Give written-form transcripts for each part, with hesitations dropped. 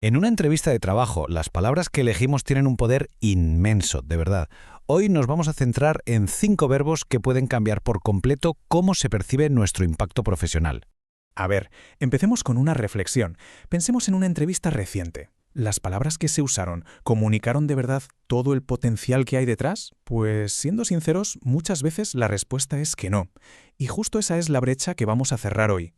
En una entrevista de trabajo, las palabras que elegimos tienen un poder inmenso, de verdad. Hoy nos vamos a centrar en 5 verbos que pueden cambiar por completo cómo se percibe nuestro impacto profesional. A ver, empecemos con una reflexión. Pensemos en una entrevista reciente. ¿Las palabras que se usaron comunicaron de verdad todo el potencial que hay detrás? Pues, siendo sinceros, muchas veces la respuesta es que no. Y justo esa es la brecha que vamos a cerrar hoy.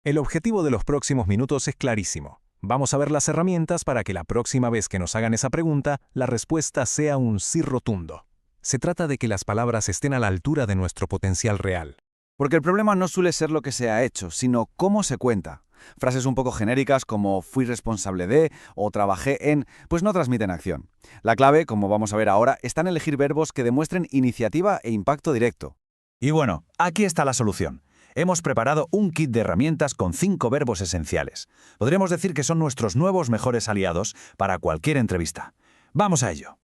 El objetivo de los próximos minutos es clarísimo. Vamos a ver las herramientas para que la próxima vez que nos hagan esa pregunta, la respuesta sea un sí rotundo. Se trata de que las palabras estén a la altura de nuestro potencial real. Porque el problema no suele ser lo que se ha hecho, sino cómo se cuenta. Frases un poco genéricas como fui responsable de o trabajé en, pues no transmiten acción. La clave, como vamos a ver ahora, está en elegir verbos que demuestren iniciativa e impacto directo. Y bueno, aquí está la solución. Hemos preparado un kit de herramientas con 5 verbos esenciales. Podríamos decir que son nuestros nuevos mejores aliados para cualquier entrevista. Vamos a ello.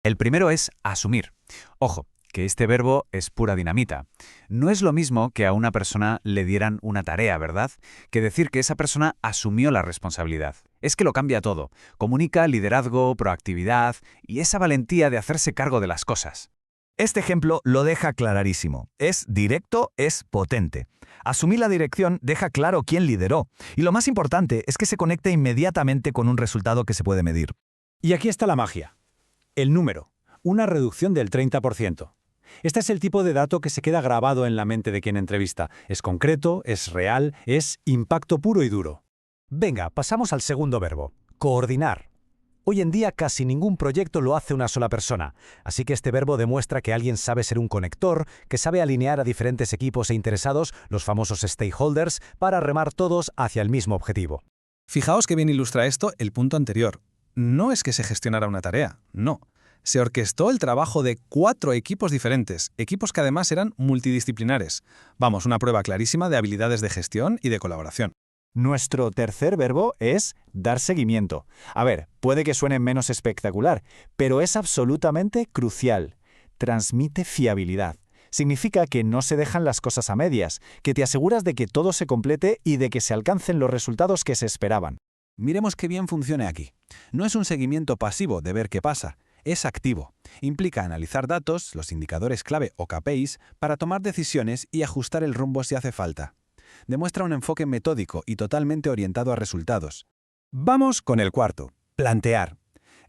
El primero es asumir. Ojo, que este verbo es pura dinamita. No es lo mismo que a una persona le dieran una tarea, ¿verdad? Que decir que esa persona asumió la responsabilidad. Es que lo cambia todo. Comunica liderazgo, proactividad y esa valentía de hacerse cargo de las cosas. Este ejemplo lo deja clarísimo. Es directo, es potente. Asumir la dirección deja claro quién lideró. Y lo más importante es que se conecta inmediatamente con un resultado que se puede medir. Y aquí está la magia. El número. Una reducción del 30%. Este es el tipo de dato que se queda grabado en la mente de quien entrevista. Es concreto, es real, es impacto puro y duro. Venga, pasamos al segundo verbo, coordinar. Hoy en día casi ningún proyecto lo hace una sola persona, así que este verbo demuestra que alguien sabe ser un conector, que sabe alinear a diferentes equipos e interesados, los famosos stakeholders, para remar todos hacia el mismo objetivo. Fijaos que bien ilustra esto el punto anterior. No es que se gestionara una tarea, no. Se orquestó el trabajo de 4 equipos diferentes, equipos que además eran multidisciplinares. Vamos, una prueba clarísima de habilidades de gestión y de colaboración. Nuestro tercer verbo es dar seguimiento. A ver, puede que suene menos espectacular, pero es absolutamente crucial. Transmite fiabilidad. Significa que no se dejan las cosas a medias, que te aseguras de que todo se complete y de que se alcancen los resultados que se esperaban. Miremos qué bien funciona aquí. No es un seguimiento pasivo de ver qué pasa, es activo. Implica analizar datos, los indicadores clave o KPIs, para tomar decisiones y ajustar el rumbo si hace falta. Demuestra un enfoque metódico y totalmente orientado a resultados. Vamos con el cuarto, plantear.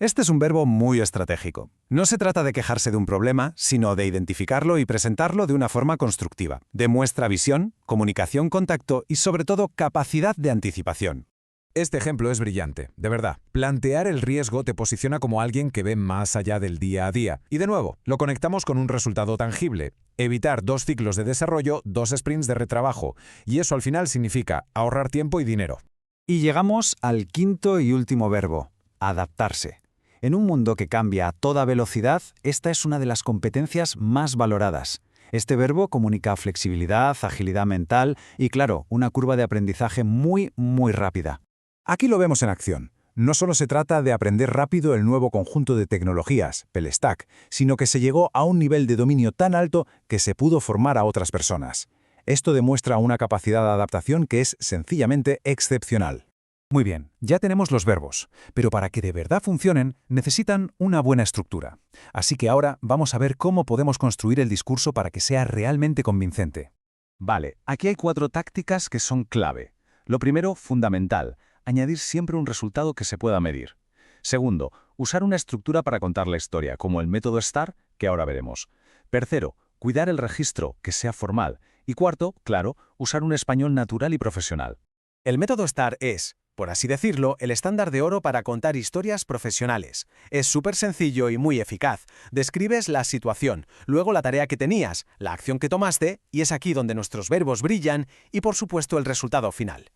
Este es un verbo muy estratégico. No se trata de quejarse de un problema, sino de identificarlo y presentarlo de una forma constructiva. Demuestra visión, comunicación con tacto y sobre todo capacidad de anticipación. Este ejemplo es brillante, de verdad. Plantear el riesgo te posiciona como alguien que ve más allá del día a día. Y de nuevo, lo conectamos con un resultado tangible. Evitar 2 ciclos de desarrollo, 2 sprints de retrabajo. Y eso al final significa ahorrar tiempo y dinero. Y llegamos al quinto y último verbo, adaptarse. En un mundo que cambia a toda velocidad, esta es una de las competencias más valoradas. Este verbo comunica flexibilidad, agilidad mental y, claro, una curva de aprendizaje muy rápida. Aquí lo vemos en acción. No solo se trata de aprender rápido el nuevo conjunto de tecnologías, PEL-STACK, sino que se llegó a un nivel de dominio tan alto que se pudo formar a otras personas. Esto demuestra una capacidad de adaptación que es sencillamente excepcional. Muy bien, ya tenemos los verbos, pero para que de verdad funcionen, necesitan una buena estructura. Así que ahora vamos a ver cómo podemos construir el discurso para que sea realmente convincente. Vale, aquí hay 4 tácticas que son clave. Lo primero, fundamental. Añadir siempre un resultado que se pueda medir. Segundo, usar una estructura para contar la historia, como el método STAR, que ahora veremos. Tercero, cuidar el registro, que sea formal. Y cuarto, claro, usar un español natural y profesional. El método STAR es, por así decirlo, el estándar de oro para contar historias profesionales. Es súper sencillo y muy eficaz. Describes la situación, luego la tarea que tenías, la acción que tomaste, y es aquí donde nuestros verbos brillan, y por supuesto el resultado final.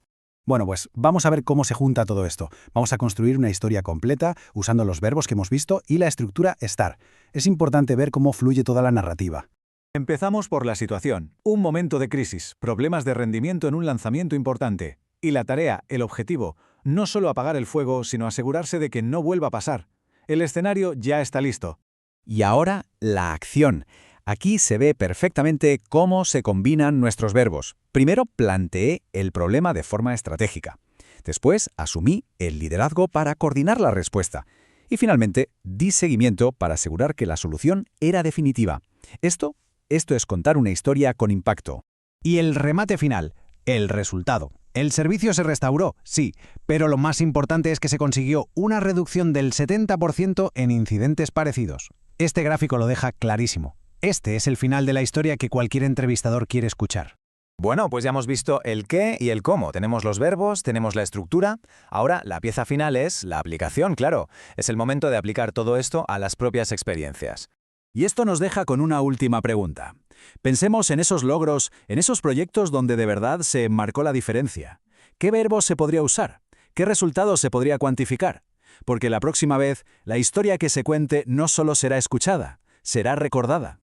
Bueno, pues vamos a ver cómo se junta todo esto. Vamos a construir una historia completa usando los verbos que hemos visto y la estructura STAR. Es importante ver cómo fluye toda la narrativa. Empezamos por la situación. Un momento de crisis, problemas de rendimiento en un lanzamiento importante. Y la tarea, el objetivo, no solo apagar el fuego, sino asegurarse de que no vuelva a pasar. El escenario ya está listo. Y ahora, la acción. Aquí se ve perfectamente cómo se combinan nuestros verbos. Primero, planteé el problema de forma estratégica. Después, asumí el liderazgo para coordinar la respuesta. Y finalmente, di seguimiento para asegurar que la solución era definitiva. Esto es contar una historia con impacto. Y el remate final, el resultado. El servicio se restauró, sí, pero lo más importante es que se consiguió una reducción del 70% en incidentes parecidos. Este gráfico lo deja clarísimo. Este es el final de la historia que cualquier entrevistador quiere escuchar. Bueno, pues ya hemos visto el qué y el cómo. Tenemos los verbos, tenemos la estructura. Ahora, la pieza final es la aplicación, claro. Es el momento de aplicar todo esto a las propias experiencias. Y esto nos deja con una última pregunta. Pensemos en esos logros, en esos proyectos donde de verdad se marcó la diferencia. ¿Qué verbos se podría usar? ¿Qué resultados se podría cuantificar? Porque la próxima vez, la historia que se cuente no solo será escuchada, será recordada.